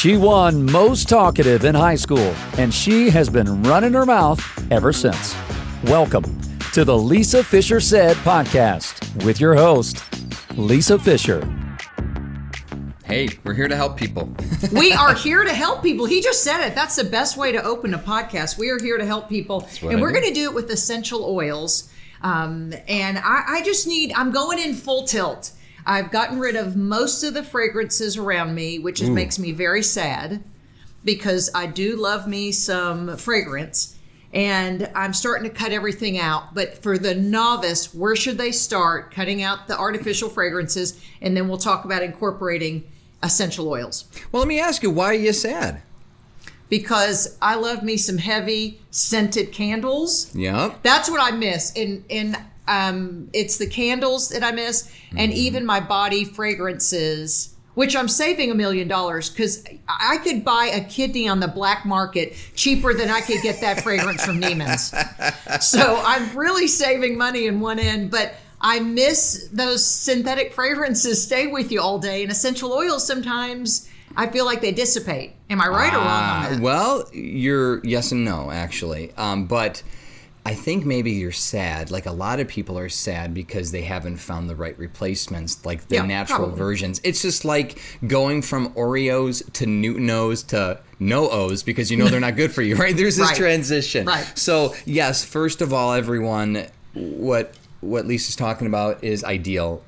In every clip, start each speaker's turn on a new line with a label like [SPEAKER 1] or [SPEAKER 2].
[SPEAKER 1] She won most talkative in high school, and she has been running her mouth ever since. Welcome to the Lisa Fisher Said podcast with your host, Lisa Fisher.
[SPEAKER 2] Hey, we're here to help people.
[SPEAKER 3] We are here to help people. He just said it. That's the best way to open a podcast. We are here to help people. And we're going to do it with essential oils. And I'm going in full tilt. I've gotten rid of most of the fragrances around me, which makes me very sad because I do love me some fragrance. And I'm starting to cut everything out. But for the novice, where should they start? Cutting out the artificial fragrances, and then we'll talk about incorporating essential oils.
[SPEAKER 2] Well, let me ask you, why are you sad?
[SPEAKER 3] Because I love me some heavy scented candles.
[SPEAKER 2] Yep.
[SPEAKER 3] That's what I miss. It's the candles that I miss, and even my body fragrances, which I'm saving $1 million because I could buy a kidney on the black market cheaper than I could get that fragrance from Neiman's. So I'm really saving money in one end, but I miss those synthetic fragrances stay with you all day, and essential oils sometimes I feel like they dissipate. Am I right or wrong on that?
[SPEAKER 2] Well, you're yes and no, actually. But I think maybe you're sad. Like a lot of people are sad because they haven't found the right replacements, like the natural versions. It's just like going from Oreos to Newton-O's to no-O's because you know they're not good for you, right? There's this transition.
[SPEAKER 3] Right.
[SPEAKER 2] So, yes, first of all, everyone, what Lisa's talking about is ideal.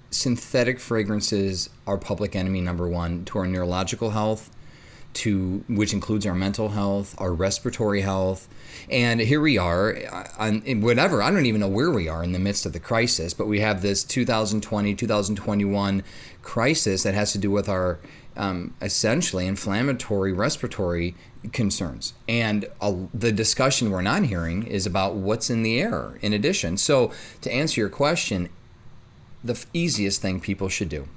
[SPEAKER 2] Synthetic fragrances are public enemy number one to our neurological health, which includes our mental health, our respiratory health. And here we are, in whatever, I don't even know where we are in the midst of the crisis, but we have this 2020, 2021 crisis that has to do with our essentially inflammatory respiratory concerns. And the discussion we're not hearing is about what's in the air in addition. So to answer your question, the easiest thing people should do,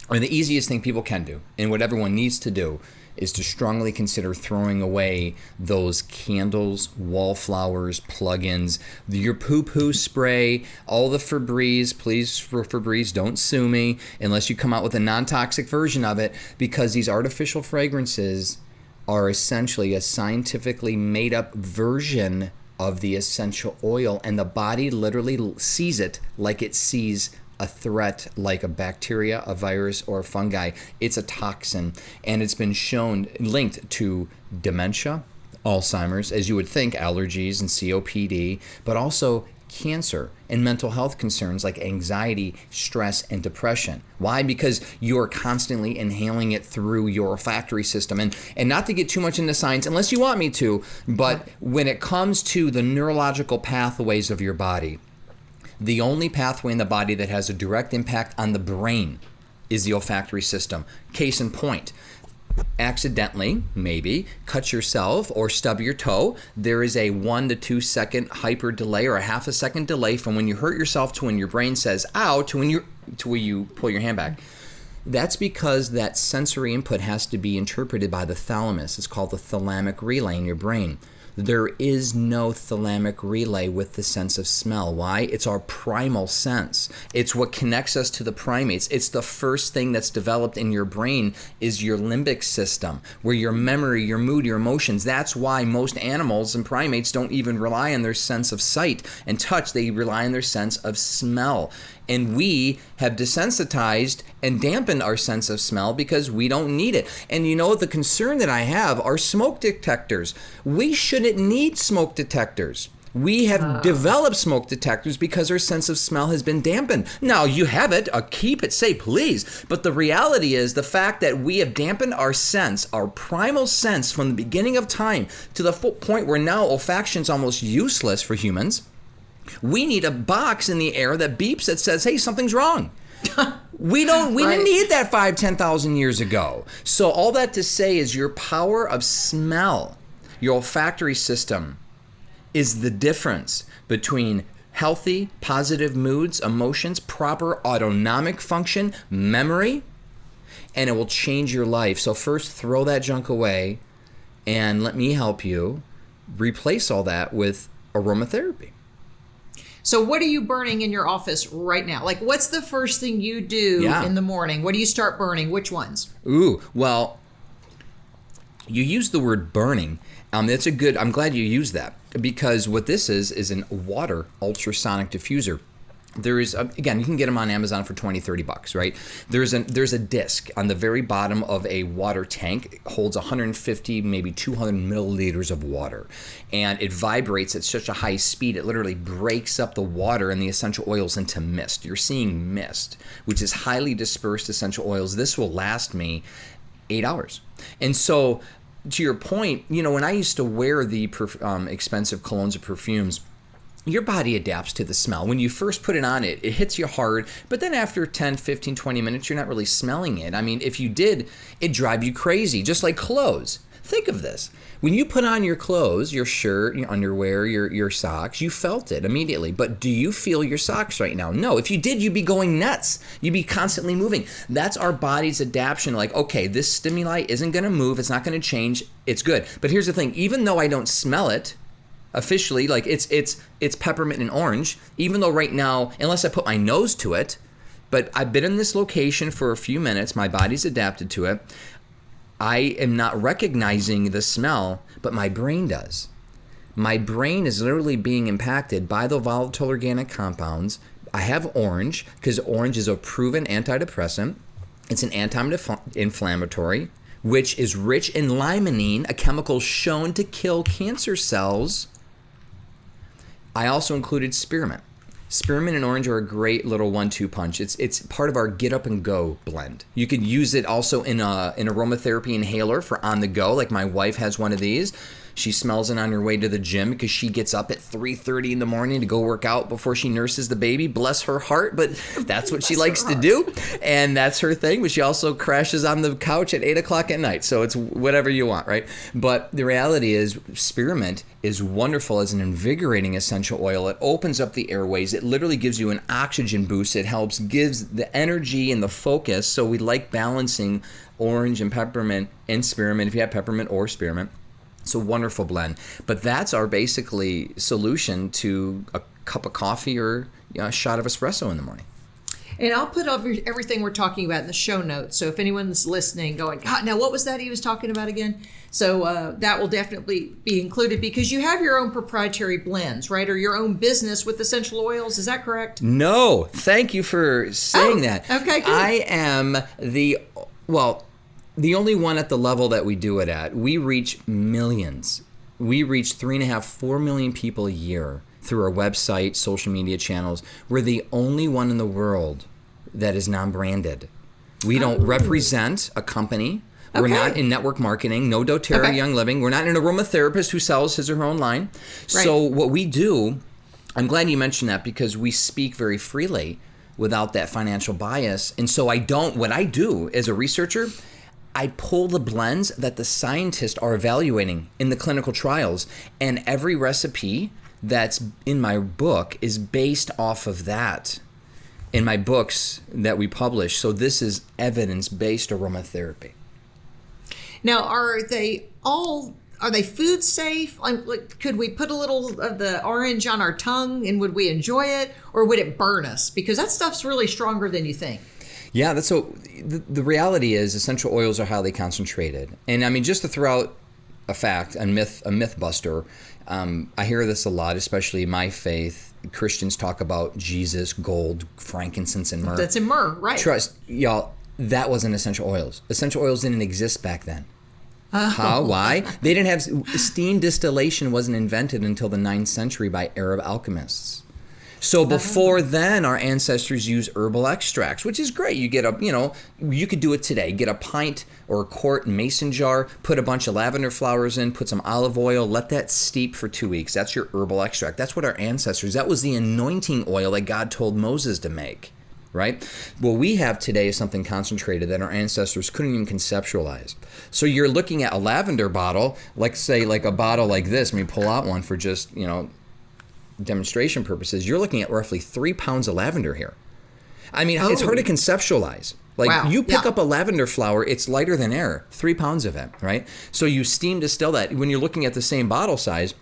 [SPEAKER 2] or the easiest thing people can do, and what everyone needs to do, is to strongly consider throwing away those candles, wallflowers, plug-ins, your poo-poo spray, all the Febreze. Please, for Febreze, don't sue me unless you come out with a non-toxic version of it, because these artificial fragrances are essentially a scientifically made-up version of the essential oil, and the body literally sees it like it sees a threat like a bacteria, a virus, or a fungi. It's a toxin, and it's been shown linked to dementia, Alzheimer's, as you would think, allergies and COPD, but also cancer and mental health concerns like anxiety, stress, and depression. Why? Because you're constantly inhaling it through your olfactory system. And not to get too much into science, unless you want me to, but when it comes to the neurological pathways of your body, the only pathway in the body that has a direct impact on the brain is the olfactory system. Case in point, accidentally, maybe, cut yourself or stub your toe, there is a 1 to 2 second hyper delay or a half a second delay from when you hurt yourself to when your brain says ow to when you pull your hand back. That's because that sensory input has to be interpreted by the thalamus. It's called the thalamic relay in your brain. There is no thalamic relay with the sense of smell. Why? It's our primal sense. It's what connects us to the primates. It's the first thing that's developed in your brain is your limbic system, where your memory, your mood, your emotions. That's why most animals and primates don't even rely on their sense of sight and touch. They rely on their sense of smell. And we have desensitized and dampened our sense of smell because we don't need it. And you know, the concern that I have are smoke detectors. We shouldn't need smoke detectors. We have developed smoke detectors because our sense of smell has been dampened. Now, you have it, keep it, say please. But the reality is the fact that we have dampened our sense, our primal sense from the beginning of time to the point where now olfaction is almost useless for humans. We need a box in the air that beeps that says, hey, something's wrong. We didn't need that 10,000 years ago. So all that to say is your power of smell, your olfactory system, is the difference between healthy, positive moods, emotions, proper autonomic function, memory, and it will change your life. So first, throw that junk away and let me help you replace all that with aromatherapy.
[SPEAKER 3] So what are you burning in your office right now? Like, what's the first thing you do in the morning? What do you start burning? Which ones?
[SPEAKER 2] Ooh, well, You use the word burning. That's a good, I'm glad you used that, because what this is a water ultrasonic diffuser. There is, again, you can get them on Amazon for $20-$30, right? There's a disc on the very bottom of a water tank. It holds 150, maybe 200 milliliters of water. And it vibrates at such a high speed, it literally breaks up the water and the essential oils into mist. You're seeing mist, which is highly dispersed essential oils. This will last me 8 hours. And so, to your point, when I used to wear the expensive colognes or perfumes, your body adapts to the smell. When you first put it on, it hits you hard, but then after 10, 15, 20 minutes, you're not really smelling it. I mean, if you did, it'd drive you crazy, just like clothes. Think of this. When you put on your clothes, your shirt, your underwear, your socks, you felt it immediately. But do you feel your socks right now? No. If you did, you'd be going nuts. You'd be constantly moving. That's our body's adaptation. Like, okay, this stimuli isn't going to move. It's not going to change. It's good. But here's the thing. Even though I don't smell it, officially, like it's peppermint and orange, even though right now, unless I put my nose to it, but I've been in this location for a few minutes, my body's adapted to it, I am not recognizing the smell, but my brain does. My brain is literally being impacted by the volatile organic compounds. I have orange, because orange is a proven antidepressant. It's an anti-inflammatory, which is rich in limonene, a chemical shown to kill cancer cells. I also included spearmint. Spearmint and orange are a great little 1-2 punch. It's part of our get up and go blend. You could use it also in an aromatherapy inhaler for on the go. Like my wife has one of these. She smells it on her way to the gym because she gets up at 3:30 in the morning to go work out before she nurses the baby. Bless her heart, but that's what she likes to do, and that's her thing. But she also crashes on the couch at 8 o'clock at night, so it's whatever you want, right? But the reality is, spearmint is wonderful as an invigorating essential oil. It opens up the airways. It literally gives you an oxygen boost. It gives the energy and the focus. So we like balancing orange and peppermint and spearmint, if you have peppermint or spearmint. It's a wonderful blend. But that's our basically solution to a cup of coffee or a shot of espresso in the morning.
[SPEAKER 3] And I'll put everything we're talking about in the show notes. So if anyone's listening going, God, now what was that he was talking about again? So that will definitely be included, because you have your own proprietary blends, right? Or your own business with essential oils. Is that correct?
[SPEAKER 2] No. Thank you for saying that.
[SPEAKER 3] Okay, good.
[SPEAKER 2] I am the only one at the level that we do it at. We reach millions. We reach 3.5-4 million people a year through our website, social media channels. We're the only one in the world that is non-branded. We don't represent a company. We're not in network marketing, no doTERRA Young Living. We're not an aromatherapist who sells his or her own line. Right. So what we do, I'm glad you mentioned that, because we speak very freely without that financial bias. And so what I do as a researcher, I pull the blends that the scientists are evaluating in the clinical trials, and every recipe that's in my book is based off of that in my books that we publish. So this is evidence-based aromatherapy.
[SPEAKER 3] Now, are they food safe? Like, could we put a little of the orange on our tongue and would we enjoy it, or would it burn us? Because that stuff's really stronger than you think.
[SPEAKER 2] Yeah, the reality is essential oils are highly concentrated. And I mean, just to throw out a fact, a myth buster, I hear this a lot, especially in my faith. Christians talk about Jesus, gold, frankincense, and myrrh.
[SPEAKER 3] That's in myrrh, right?
[SPEAKER 2] Trust, y'all, that wasn't essential oils. Essential oils didn't exist back then. How? Why? They didn't have, steam distillation wasn't invented until the 9th century by Arab alchemists. So before then, our ancestors used herbal extracts, which is great. You get you could do it today. Get a pint or a quart mason jar, put a bunch of lavender flowers in, put some olive oil, let that steep for 2 weeks. That's your herbal extract. That's what our ancestors, that was the anointing oil that God told Moses to make, right? What we have today is something concentrated that our ancestors couldn't even conceptualize. So you're looking at a lavender bottle, like a bottle like this. Let me pull out one for just, demonstration purposes. You're looking at roughly 3 pounds of lavender here. I mean, it's hard to conceptualize. Like, you pick up a lavender flower, it's lighter than air, 3 pounds of it, right? So you steam distill that. When you're looking at the same bottle size,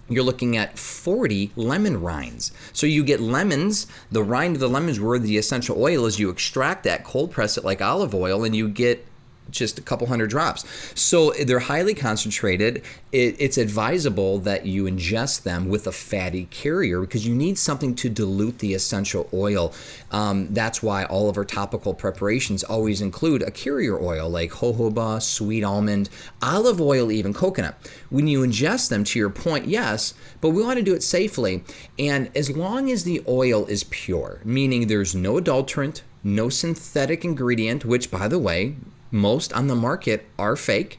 [SPEAKER 2] you're looking at 40 lemon rinds. So you get lemons, the rind of the lemons where the essential oil is, you extract that, cold press it like olive oil, and you get just a couple hundred drops. So they're highly concentrated. It's advisable that you ingest them with a fatty carrier because you need something to dilute the essential oil. That's why all of our topical preparations always include a carrier oil like jojoba, sweet almond, olive oil, even coconut. When you ingest them, to your point, yes, but we want to do it safely. And as long as the oil is pure, meaning there's no adulterant, no synthetic ingredient, which, by the way, most on the market are fake,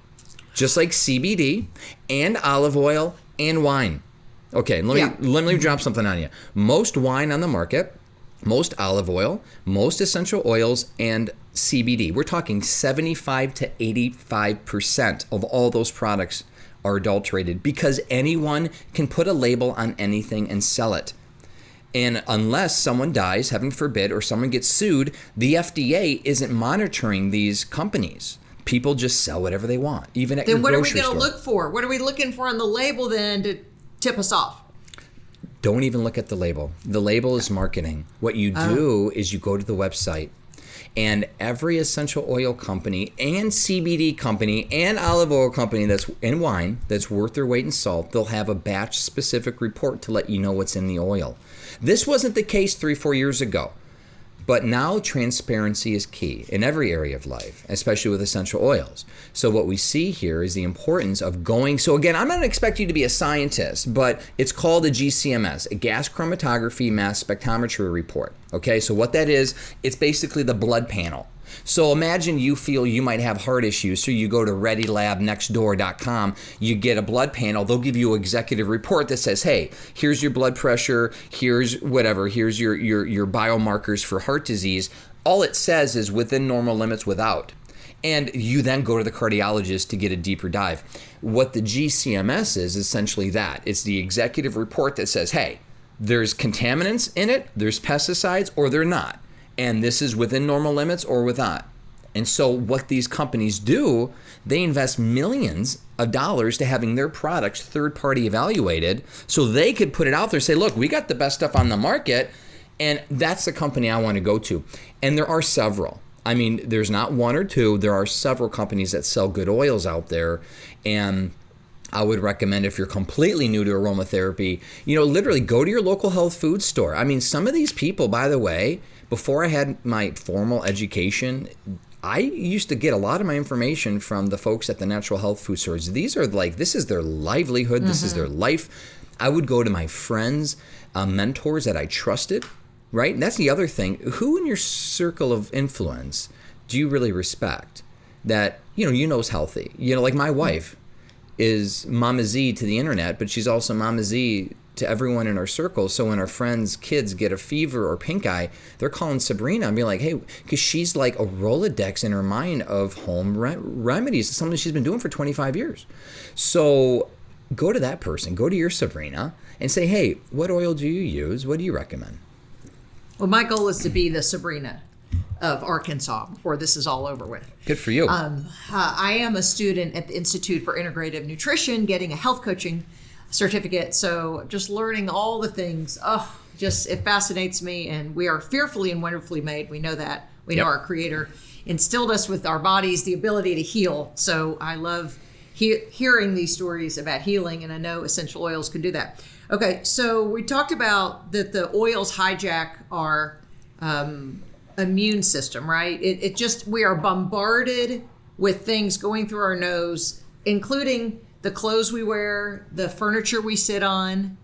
[SPEAKER 2] just like CBD and olive oil and wine. Okay, let me drop something on you. Most wine on the market, most olive oil, most essential oils, and CBD. We're talking 75 to 85% of all those products are adulterated because anyone can put a label on anything and sell it. And unless someone dies, heaven forbid, or someone gets sued, the FDA isn't monitoring these companies. People just sell whatever they want, even at your grocery store. Then what are we going to
[SPEAKER 3] look for? What are we looking for on the label then to tip us off?
[SPEAKER 2] Don't even look at the label. The label is marketing. What you do is you go to the website, and every essential oil company and CBD company and olive oil company that's in wine that's worth their weight in salt, they'll have a batch-specific report to let you know what's in the oil. This wasn't the case 3-4 years ago, but now transparency is key in every area of life, especially with essential oils. So what we see here is the importance of going. So again, I'm not expecting you to be a scientist, but it's called a GCMS, a gas chromatography mass spectrometry report. Okay, so what that is, it's basically the blood panel. So imagine you feel you might have heart issues, so you go to ReadyLabNextDoor.com, you get a blood panel, they'll give you an executive report that says, hey, here's your blood pressure, here's whatever, here's your biomarkers for heart disease. All it says is within normal limits without. And you then go to the cardiologist to get a deeper dive. What the GCMS is essentially that. It's the executive report that says, hey, there's contaminants in it, there's pesticides, or they're not. And this is within normal limits or without. And so what these companies do, they invest millions of dollars to having their products third-party evaluated so they could put it out there and say, look, we got the best stuff on the market, and that's the company I want to go to. And there are several. I mean, there's not one or two. There are several companies that sell good oils out there, and I would recommend if you're completely new to aromatherapy, literally go to your local health food store. I mean, some of these people, by the way, before I had my formal education, I used to get a lot of my information from the folks at the natural health food stores. These are this is their livelihood. This is their life. I would go to my friends, mentors that I trusted, right? And that's the other thing. Who in your circle of influence do you really respect that, is healthy? Like my wife is Mama Z to the internet, but she's also Mama Z to everyone in our circle. So when our friends' kids get a fever or pink eye, they're calling Sabrina and being like, hey, because she's like a Rolodex in her mind of home remedies. It's something she's been doing for 25 years. So go to that person, go to your Sabrina and say, hey, what oil do you use? What do you recommend?
[SPEAKER 3] Well, my goal is to be the Sabrina of Arkansas before this is all over with.
[SPEAKER 2] Good for you.
[SPEAKER 3] I am a student at the Institute for Integrative Nutrition, getting a health coaching certificate. So just learning all the things, it fascinates me. And we are fearfully and wonderfully made. We know that. We know our Creator instilled us with our bodies the ability to heal. So I love hearing these stories about healing, and I know essential oils can do that. Okay, so we talked about that the oils hijack our immune system, right? We are bombarded with things going through our nose, including the clothes we wear, the furniture we sit on.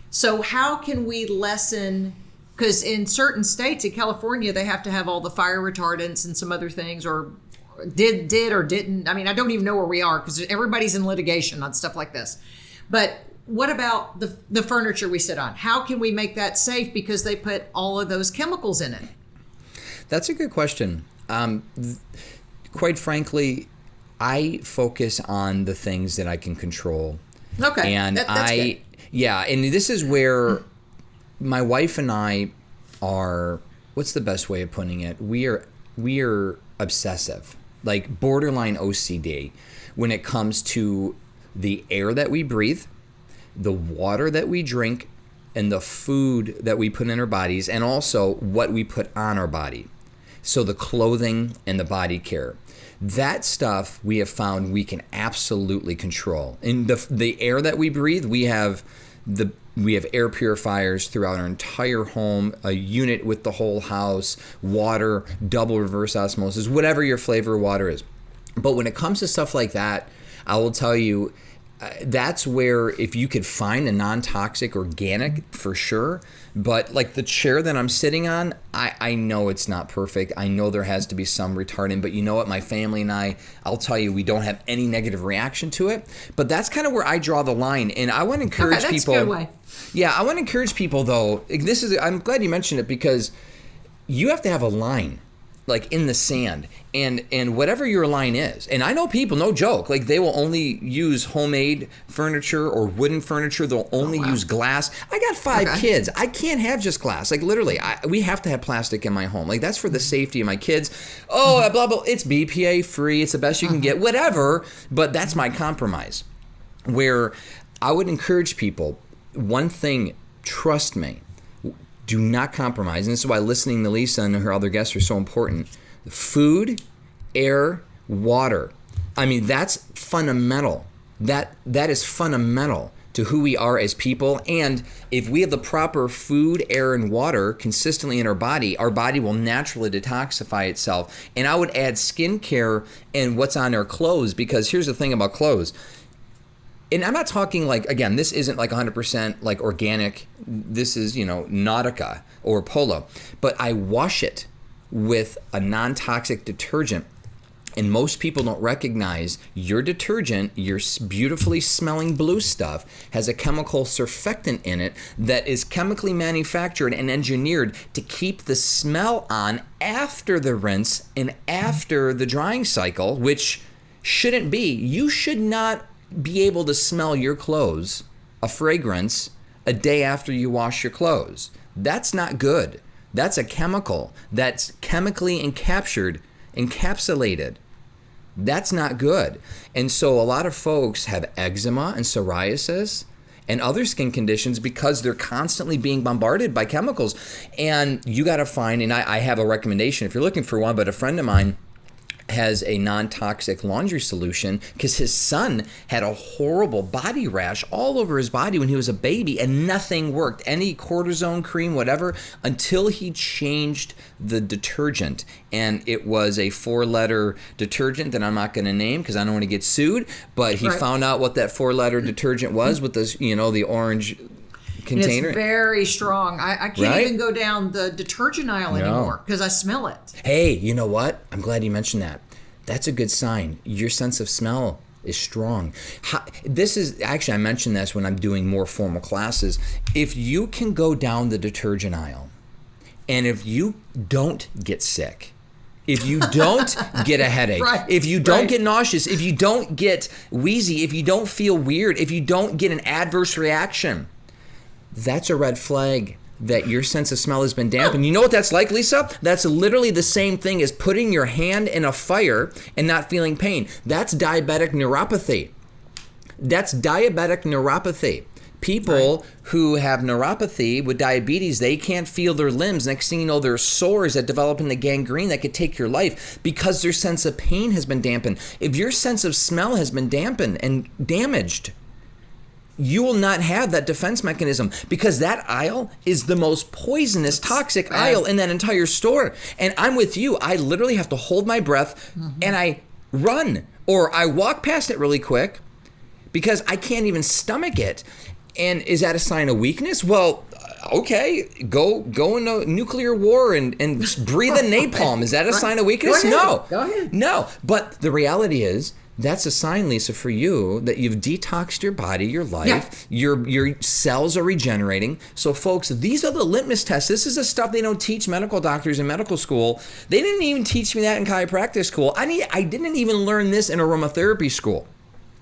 [SPEAKER 3] So how can we lessen, because in certain states, in California, they have to have all the fire retardants and some other things, or did or didn't. I mean, I don't even know where we are because everybody's in litigation on stuff like this. But what about the furniture we sit on? How can we make that safe because they put all of those chemicals in it?
[SPEAKER 2] That's a good question. Quite frankly, I focus on the things that I can control.
[SPEAKER 3] Okay,
[SPEAKER 2] and
[SPEAKER 3] that's good.
[SPEAKER 2] And this is where my wife and I are. What's the best way of putting it? We are obsessive, like borderline OCD, when it comes to the air that we breathe, the water that we drink, and the food that we put in our bodies, and also what we put on our body. So the clothing and the body care. That stuff we have found we can absolutely control. In the air that we breathe, we have air purifiers throughout our entire home, a unit with the whole house, water, double reverse osmosis, whatever your flavor of water is. But when it comes to stuff like that, I will tell you, that's where if you could find a non-toxic organic, for sure. But like the chair that I'm sitting on, I know it's not perfect. I know there has to be some retardant, but you know what? My family and I'll tell you, we don't have any negative reaction to it. But that's kind of where I draw the line. And I want to encourage people.
[SPEAKER 3] That's a good way.
[SPEAKER 2] Yeah, I want to encourage people though. I'm glad you mentioned it, because you have to have a line, like in the sand, and whatever your line is. And I know people, no joke, like they will only use homemade furniture or wooden furniture. They'll only use glass. I got 5 kids. I can't have just glass. Like literally, we have to have plastic in my home. Like that's for the safety of my kids. Oh, blah, blah. It's BPA free. It's the best you can get, whatever. But that's my compromise. Where I would encourage people, one thing, trust me, do not compromise. And this is why listening to Lisa and her other guests are so important. Food, air, water. I mean, that's fundamental. That is fundamental to who we are as people. And if we have the proper food, air, and water consistently in our body will naturally detoxify itself. And I would add skincare and what's on our clothes, because here's the thing about clothes. And I'm not talking like, again, this isn't like 100% like organic. This is, Nautica or Polo. But I wash it with a non-toxic detergent. And most people don't recognize your detergent, your beautifully smelling blue stuff, has a chemical surfactant in it that is chemically manufactured and engineered to keep the smell on after the rinse and after the drying cycle, which shouldn't be. You should not be able to smell your clothes, a fragrance, a day after you wash your clothes. That's not good. That's a chemical that's chemically encapsulated. That's not good. And so a lot of folks have eczema and psoriasis and other skin conditions because they're constantly being bombarded by chemicals. And you got to find, and I have a recommendation if you're looking for one, but a friend of mine has a non-toxic laundry solution because his son had a horrible body rash all over his body when he was a baby, and nothing worked, any cortisone cream, whatever, until he changed the detergent. And it was a 4-letter detergent that I'm not going to name because I don't want to get sued, but he found out what that 4-letter detergent was with this, the orange container.
[SPEAKER 3] And it's very strong. I can't even go down the detergent aisle anymore because I smell it.
[SPEAKER 2] Hey, you know what? I'm glad you mentioned that. That's a good sign. Your sense of smell is strong. This is actually, I mentioned this when I'm doing more formal classes. If you can go down the detergent aisle and if you don't get sick, if you don't get a headache, if you don't get nauseous, if you don't get wheezy, if you don't feel weird, if you don't get an adverse reaction, that's a red flag that your sense of smell has been dampened. You know what that's like, Lisa? That's literally the same thing as putting your hand in a fire and not feeling pain. That's diabetic neuropathy. People who have neuropathy with diabetes, they can't feel their limbs. Next thing you know, there are sores that develop into gangrene that could take your life because their sense of pain has been dampened. If your sense of smell has been dampened and damaged, you will not have that defense mechanism because that aisle is the most poisonous, toxic aisle in that entire store. And I'm with you. I literally have to hold my breath and I run or I walk past it really quick because I can't even stomach it. And is that a sign of weakness? Well, okay, go into nuclear war and breathe in napalm. Is that a sign of weakness?
[SPEAKER 3] Go ahead.
[SPEAKER 2] No. But the reality is, that's a sign, Lisa, for you that you've detoxed your body, your life, your cells are regenerating. So, folks, these are the litmus tests. This is the stuff they don't teach medical doctors in medical school. They didn't even teach me that in chiropractic school. I didn't even learn this in aromatherapy school.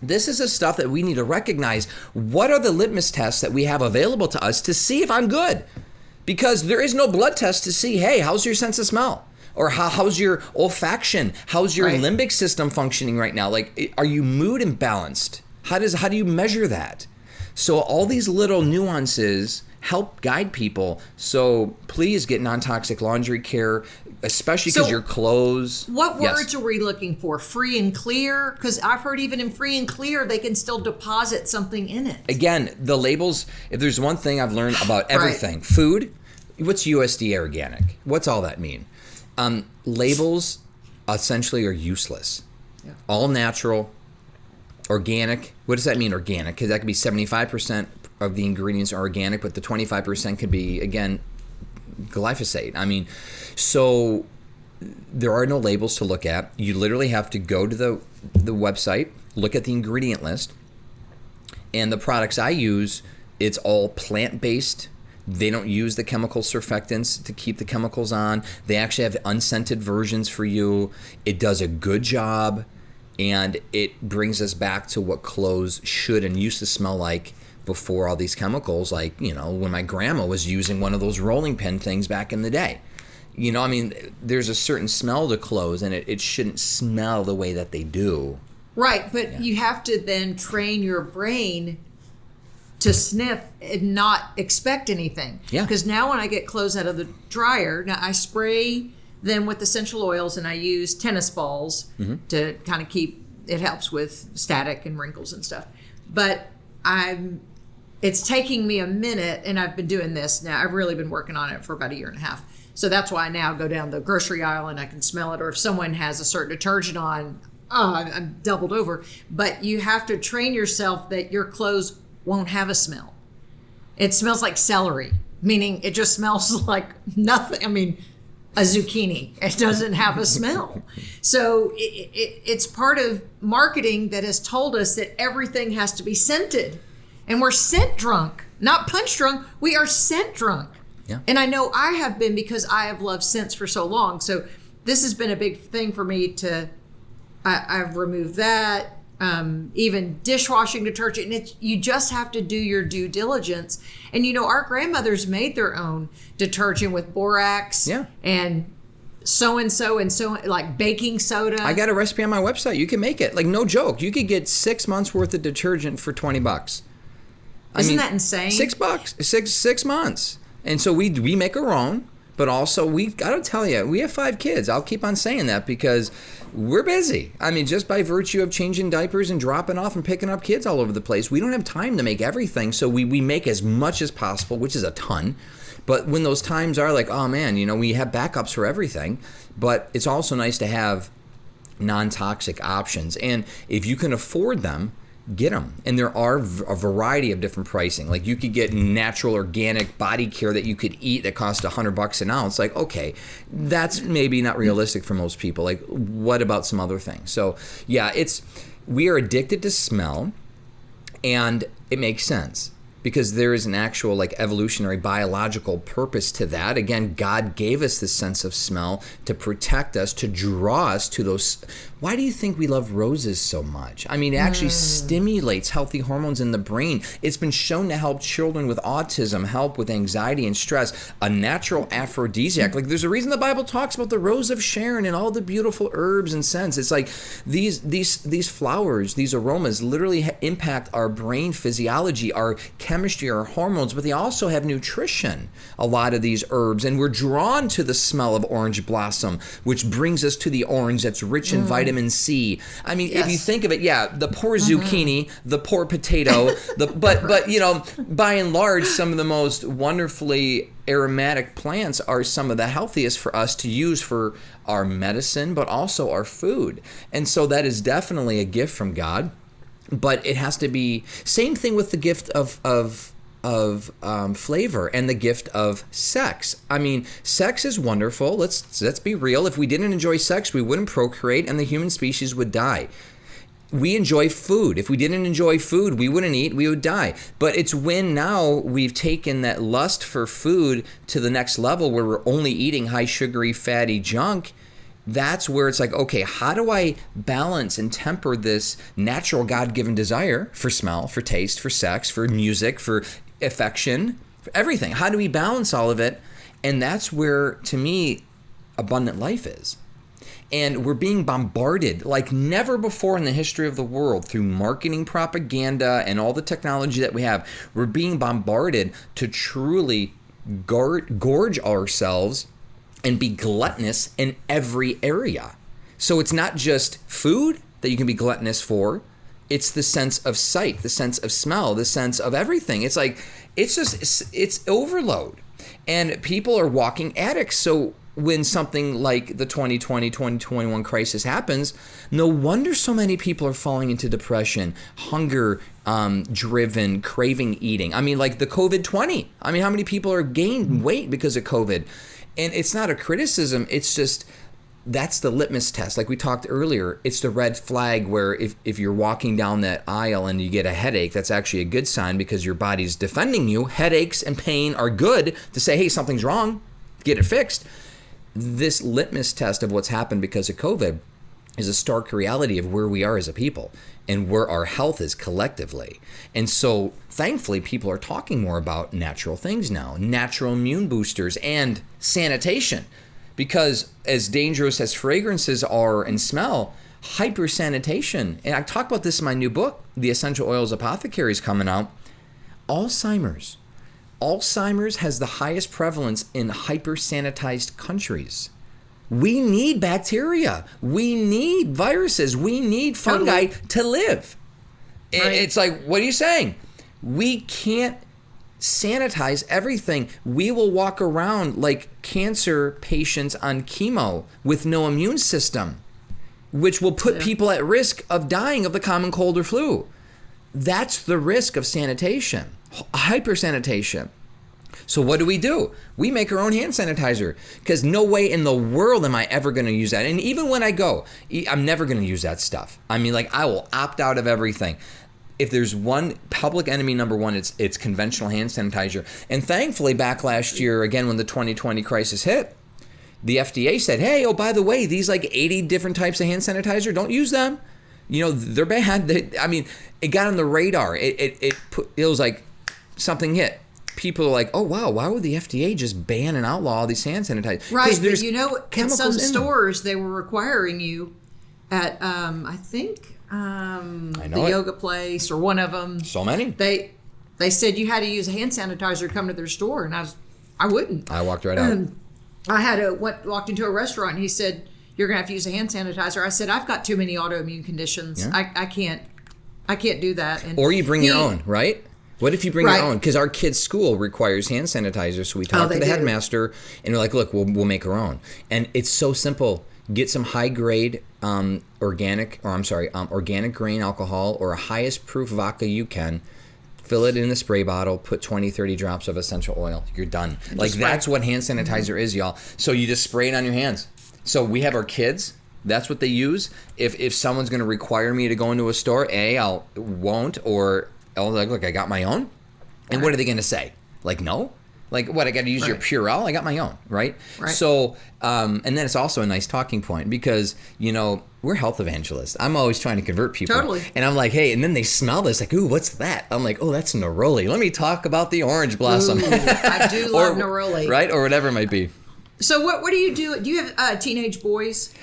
[SPEAKER 2] This is the stuff that we need to recognize. What are the litmus tests that we have available to us to see if I'm good? Because there is no blood test to see, hey, how's your sense of smell? Or how's your olfaction? How's your limbic system functioning right now? Like, are you mood imbalanced? How do you measure that? So all these little nuances help guide people. So please get non-toxic laundry care. especially because your clothes.
[SPEAKER 3] What words are we looking for? Free and clear? Because I've heard even in free and clear, they can still deposit something in it.
[SPEAKER 2] Again, the labels, if there's one thing I've learned about everything, food, what's USDA organic? What's all that mean? Labels essentially are useless. Yeah. All natural, organic. What does that mean, organic? Because that could be 75% of the ingredients are organic, but the 25% could be, again, glyphosate. I mean, so there are no labels to look at. You literally have to go to the website, look at the ingredient list, and the products I use, it's all plant-based. They don't use the chemical surfactants to keep the chemicals on. They actually have unscented versions for you. It does a good job, and it brings us back to what clothes should and used to smell like before all these chemicals, like, you know, when my grandma was using one of those rolling pin things back in the day. You know, I mean, there's a certain smell to clothes, and it shouldn't smell the way that they do.
[SPEAKER 3] Right, but you have to then train your brain to sniff and not expect anything.
[SPEAKER 2] Yeah.
[SPEAKER 3] Because now when I get clothes out of the dryer, now I spray them with essential oils, and I use tennis balls to kind of keep, it helps with static and wrinkles and stuff. But it's taking me a minute, and I've been doing this now. I've really been working on it for about 1.5 years. So that's why I now go down the grocery aisle and I can smell it. Or if someone has a certain detergent on, I'm doubled over. But you have to train yourself that your clothes won't have a smell. It smells like celery, meaning it just smells like nothing. I mean, a zucchini. It doesn't have a smell. So it's part of marketing that has told us that everything has to be scented. And we're scent drunk, not punch drunk. We are scent drunk.
[SPEAKER 2] Yeah.
[SPEAKER 3] And I know I have been, because I have loved scents for so long. So this has been a big thing for me I've removed that, even dishwashing detergent. And you just have to do your due diligence. And, you know, our grandmothers made their own detergent with borax and so-and-so, like baking soda.
[SPEAKER 2] I got a recipe on my website. You can make it. Like, no joke. You could get 6 months worth of detergent for $20.
[SPEAKER 3] Isn't that insane?
[SPEAKER 2] $6, 6 months. And so we make our own, but also I gotta tell you, we have 5 kids. I'll keep on saying that because we're busy. I mean, just by virtue of changing diapers and dropping off and picking up kids all over the place, we don't have time to make everything. So we make as much as possible, which is a ton. But when those times are like, oh man, you know, we have backups for everything. But it's also nice to have non-toxic options. And if you can afford them, get them. And there are a variety of different pricing. Like, you could get natural organic body care that you could eat that costs $100 an ounce. Like, okay, that's maybe not realistic for most people. Like, what about some other things? So yeah, we are addicted to smell, and it makes sense because there is an actual, like, evolutionary biological purpose to that. Again, God gave us this sense of smell to protect us, to draw us to those. Why do you think we love roses so much? I mean, it actually stimulates healthy hormones in the brain. It's been shown to help children with autism, help with anxiety and stress, a natural aphrodisiac. Like, there's a reason the Bible talks about the rose of Sharon and all the beautiful herbs and scents. It's like these flowers, these aromas literally impact our brain physiology, our chemistry, our hormones, but they also have nutrition, a lot of these herbs. And we're drawn to the smell of orange blossom, which brings us to the orange that's rich in vitamin C. I mean, if you think of it, the poor zucchini, the poor potato, but you know, by and large, some of the most wonderfully aromatic plants are some of the healthiest for us to use for our medicine, but also our food. And so that is definitely a gift from God. But it has to be, same thing with the gift of flavor and the gift of sex. I mean, sex is wonderful. Let's be real. If we didn't enjoy sex, we wouldn't procreate and the human species would die. We enjoy food. If we didn't enjoy food, we wouldn't eat, we would die. But it's when now we've taken that lust for food to the next level where we're only eating high sugary, fatty junk. That's where it's like, okay, how do I balance and temper this natural God-given desire for smell, for taste, for sex, for music, for affection, for everything? How do we balance all of it? And that's where, to me, abundant life is. And we're being bombarded like never before in the history of the world through marketing propaganda and all the technology that we have. We're being bombarded to truly gorge ourselves and be gluttonous in every area. So it's not just food that you can be gluttonous for. It's the sense of sight, the sense of smell, the sense of everything. It's like, it's overload. And people are walking addicts. So when something like the 2020, 2021 crisis happens, no wonder so many people are falling into depression, hunger driven, craving eating. I mean, like the COVID-20. I mean, how many people are gained weight because of COVID? And it's not a criticism. It's just, that's the litmus test. Like we talked earlier, it's the red flag where if you're walking down that aisle and you get a headache, that's actually a good sign because your body's defending you. Headaches and pain are good to say, hey, something's wrong, get it fixed. This litmus test of what's happened because of COVID is a stark reality of where we are as a people and where our health is collectively. And so thankfully, people are talking more about natural things now, natural immune boosters and sanitation. Because as dangerous as fragrances are and smell, hypersanitation, and I talk about this in my new book, The Essential-Oils-Apothecary is coming out, Alzheimer's has the highest prevalence in hypersanitized countries. We need bacteria. We need viruses. We need fungi to live. Right. It's like, what are you saying? We can't sanitize everything. We will walk around like cancer patients on chemo with no immune system, which will put people at risk of dying of the common cold or flu. That's the risk of sanitation, hypersanitation. So what do? We make our own hand sanitizer because no way in the world am I ever going to use that. And even when I go, I'm never going to use that stuff. I mean, like I will opt out of everything. If there's one public enemy, number one, it's conventional hand sanitizer. And thankfully, back last year, again, when the 2020 crisis hit, the FDA said, hey, oh, by the way, these like 80 different types of hand sanitizer, don't use them. You know, they're bad. It got on the radar. It was like something hit. People are like, oh, wow, why would the FDA just ban and outlaw all these hand sanitizers?
[SPEAKER 3] Right, but you know, in some stores, they were requiring you at, I think, the yoga place or one of them.
[SPEAKER 2] So many.
[SPEAKER 3] They said you had to use a hand sanitizer to come to their store, and I wouldn't.
[SPEAKER 2] I walked right out.
[SPEAKER 3] I walked into a restaurant, and he said, you're going to have to use a hand sanitizer. I said, I've got too many autoimmune conditions. Yeah. I can't do that. And
[SPEAKER 2] or you bring your own, right? What if you bring your own? Because our kids' school requires hand sanitizer, so we talked to the headmaster, and they're like, look, we'll make our own. And it's so simple. Get some high-grade organic grain alcohol or a highest proof vodka you can. Fill it in a spray bottle, put 20, 30 drops of essential oil. You're done. Like, that's what hand sanitizer is, y'all. So you just spray it on your hands. So we have our kids. That's what they use. If someone's going to require me to go into a store, I won't, or I'll like, look, I got my own. And what are they going to say? Like, no? Like, what, I got to use your Purell? I got my own, right? So, and then it's also a nice talking point because, you know, we're health evangelists. I'm always trying to convert people.
[SPEAKER 3] Totally.
[SPEAKER 2] And I'm like, hey, and then they smell this, like, ooh, what's that? I'm like, oh, that's neroli. Let me talk about the orange blossom.
[SPEAKER 3] Ooh, I do love neroli.
[SPEAKER 2] Right? Or whatever it might be.
[SPEAKER 3] So what do you do? Do you have teenage boys?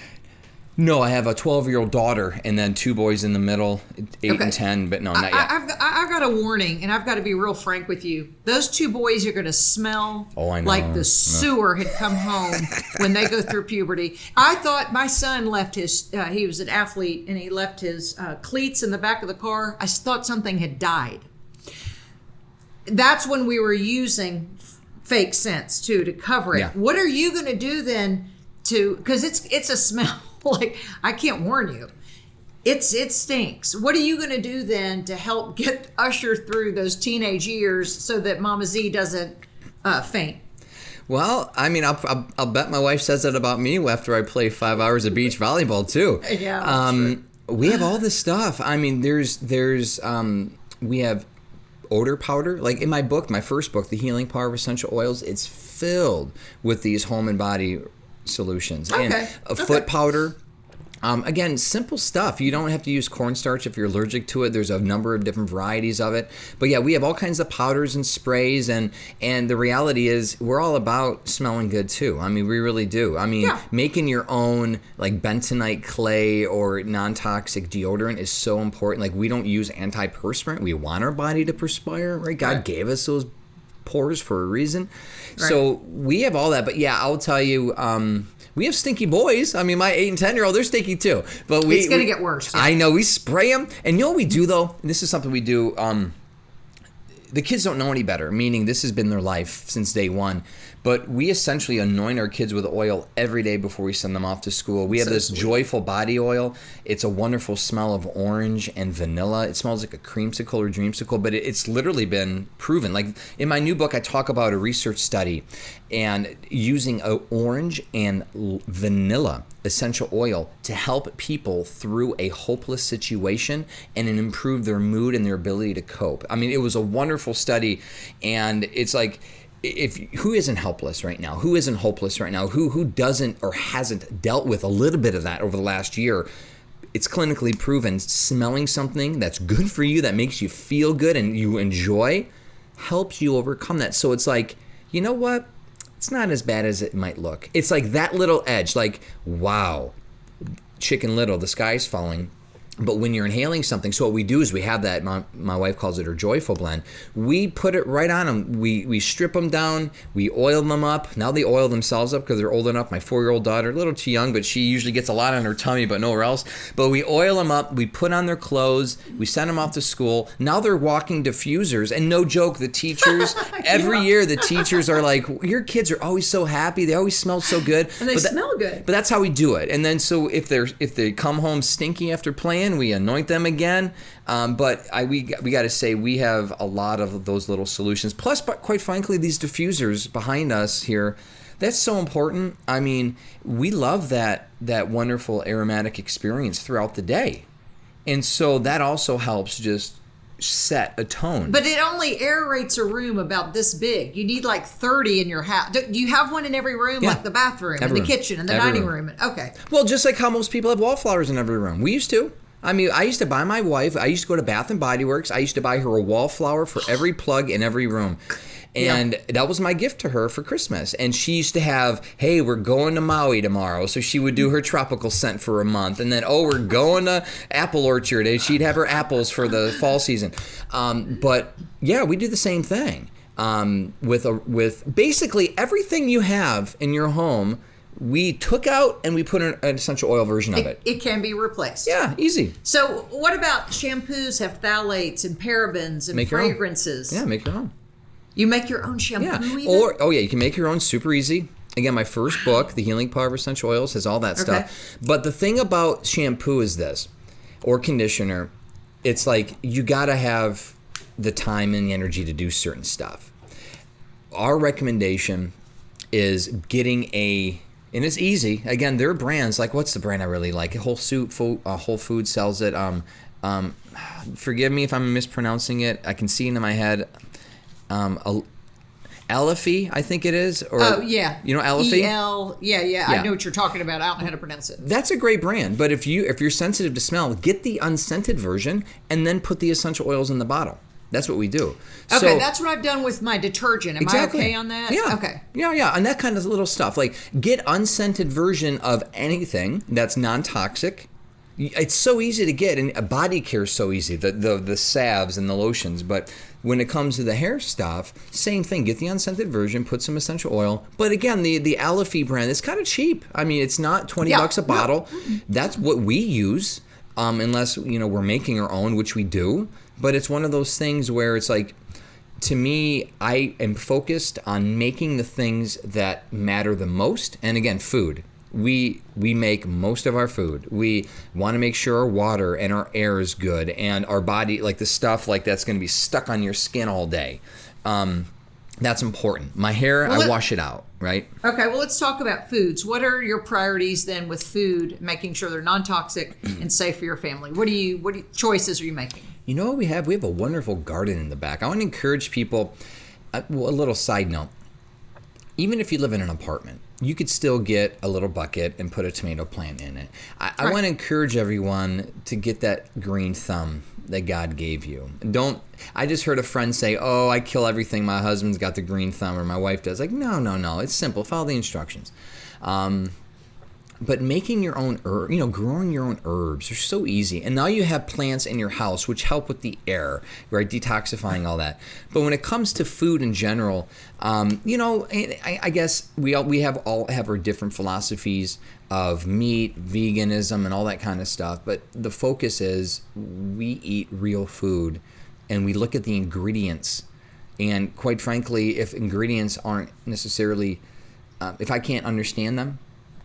[SPEAKER 2] No, I have a 12-year-old daughter and then two boys in the middle, 8 and 10, but no, not yet.
[SPEAKER 3] I've got a warning, and I've got to be real frank with you. Those two boys are going to smell like the sewer had come home when they go through puberty. I thought my son left his, he was an athlete, and he left his cleats in the back of the car. I thought something had died. That's when we were using fake scents, too, to cover it. Yeah. What are you going to do then because it's a smell. Like, I can't warn you. It stinks. What are you going to do then to help usher through those teenage years so that Mama Z doesn't faint?
[SPEAKER 2] Well, I mean, I'll bet my wife says that about me after I play 5 hours of beach volleyball too.
[SPEAKER 3] Yeah.
[SPEAKER 2] We have all this stuff. I mean, we have odor powder. Like in my book, my first book, The Healing Power of Essential Oils, it's filled with these home and body solutions. And foot powder. Again, simple stuff. You don't have to use cornstarch if you're allergic to it. There's a number of different varieties of it. But yeah, we have all kinds of powders and sprays, and the reality is we're all about smelling good too. I mean, we really do. I mean, making your own like bentonite clay or non-toxic deodorant is so important. Like, we don't use antiperspirant. We want our body to perspire, right? God gave us those pores for a reason. Right. So we have all that. But yeah, I'll tell you, we have stinky boys. I mean, my 8 and 10-year-old, they're stinky too. But
[SPEAKER 3] it's going to get worse. Yeah.
[SPEAKER 2] I know. We spray them. And you know what we do, though? And this is something we do. The kids don't know any better, meaning this has been their life since day one. But we essentially anoint our kids with oil every day before we send them off to school. We have this joyful body oil. It's a wonderful smell of orange and vanilla. It smells like a creamsicle or dreamsicle, but it's literally been proven. Like in my new book, I talk about a research study and using orange and vanilla essential oil to help people through a hopeless situation and improve their mood and their ability to cope. I mean, it was a wonderful study, and it's like, who isn't helpless right now? Who isn't hopeless right now? Who doesn't or hasn't dealt with a little bit of that over the last year? It's clinically proven smelling something that's good for you, that makes you feel good and you enjoy, helps you overcome that. So it's like, you know what? It's not as bad as it might look. It's like that little edge, like, wow, Chicken Little, the sky's falling. But when you're inhaling something, so what we do is we have that, my wife calls it her joyful blend. We put it right on them. We strip them down. We oil them up. Now they oil themselves up because they're old enough. My 4-year-old daughter, a little too young, but she usually gets a lot on her tummy, but nowhere else. But we oil them up. We put on their clothes. We send them off to school. Now they're walking diffusers. And no joke, the teachers, every year the teachers are like, your kids are always so happy. They always smell so good.
[SPEAKER 3] And they smell good.
[SPEAKER 2] But that's how we do it. And then so if they come home stinky after playing, we anoint them again. But we got to say, we have a lot of those little solutions. Plus, but quite frankly, these diffusers behind us here, that's so important. I mean, we love that wonderful aromatic experience throughout the day. And so that also helps just set a tone.
[SPEAKER 3] But it only aerates a room about this big. You need like 30 in your house. Do you have one in every room? Yeah. Like the bathroom and the kitchen and the dining room? Okay.
[SPEAKER 2] Well, just like how most people have wallflowers in every room. We used to. I mean, I used to buy my wife, I used to go to Bath & Body Works, I used to buy her a wallflower for every plug in every room. And that was my gift to her for Christmas. And she used to have, hey, we're going to Maui tomorrow. So she would do her tropical scent for a month. And then, we're going to Apple Orchard. And she'd have her apples for the fall season. But yeah, we do the same thing with basically everything you have in your home. We took out and we put an essential oil version of it.
[SPEAKER 3] It can be replaced.
[SPEAKER 2] Yeah, easy.
[SPEAKER 3] So what about shampoos have phthalates and parabens and fragrances?
[SPEAKER 2] Yeah, make your own.
[SPEAKER 3] You make your own shampoo even?
[SPEAKER 2] Or, you can make your own, super easy. Again, my first book, The Healing Power of Essential Oils, has all that stuff. But the thing about shampoo is this, or conditioner, it's like you got to have the time and the energy to do certain stuff. Our recommendation is getting and it's easy. Again, there are brands, like what's the brand I really like? Whole Foods sells it. Forgive me if I'm mispronouncing it. I can see it in my head. Alafie, I think it is. Or,
[SPEAKER 3] yeah.
[SPEAKER 2] You know Alafie?
[SPEAKER 3] Yeah. I know what you're talking about. I don't know how to pronounce it.
[SPEAKER 2] That's a great brand. But if you're sensitive to smell, get the unscented version and then put the essential oils in the bottle. That's what we do.
[SPEAKER 3] Okay, that's what I've done with my detergent. Am I okay on that?
[SPEAKER 2] Yeah.
[SPEAKER 3] Okay.
[SPEAKER 2] Yeah. And that kind of little stuff. Like, get unscented version of anything that's non-toxic. It's so easy to get, and body care is so easy, the salves and the lotions. But when it comes to the hair stuff, same thing. Get the unscented version, put some essential oil. But again, the Alafie brand is kind of cheap. I mean, it's not $20 a bottle. No. That's what we use, unless we're making our own, which we do. But it's one of those things where it's like, to me, I am focused on making the things that matter the most. And again, food. We make most of our food. We want to make sure our water and our air is good, and our body, like the stuff like that's going to be stuck on your skin all day. That's important. My hair, I wash it out, right?
[SPEAKER 3] Okay, well, let's talk about foods. What are your priorities then with food, making sure they're non-toxic and safe for your family? What choices are you making?
[SPEAKER 2] You know what we have? We have a wonderful garden in the back. I want to encourage people, a little side note. Even if you live in an apartment, you could still get a little bucket and put a tomato plant in it. I want to encourage everyone to get that green thumb that God gave you. I just heard a friend say, I kill everything. My husband's got the green thumb, or my wife does. Like, no. It's simple. Follow the instructions. But making your own herb, growing your own herbs are so easy. And now you have plants in your house which help with the air, right? Detoxifying all that. But when it comes to food in general, I guess we all have our different philosophies of meat, veganism, and all that kind of stuff. But the focus is we eat real food and we look at the ingredients. And quite frankly, if ingredients aren't necessarily, if I can't understand them,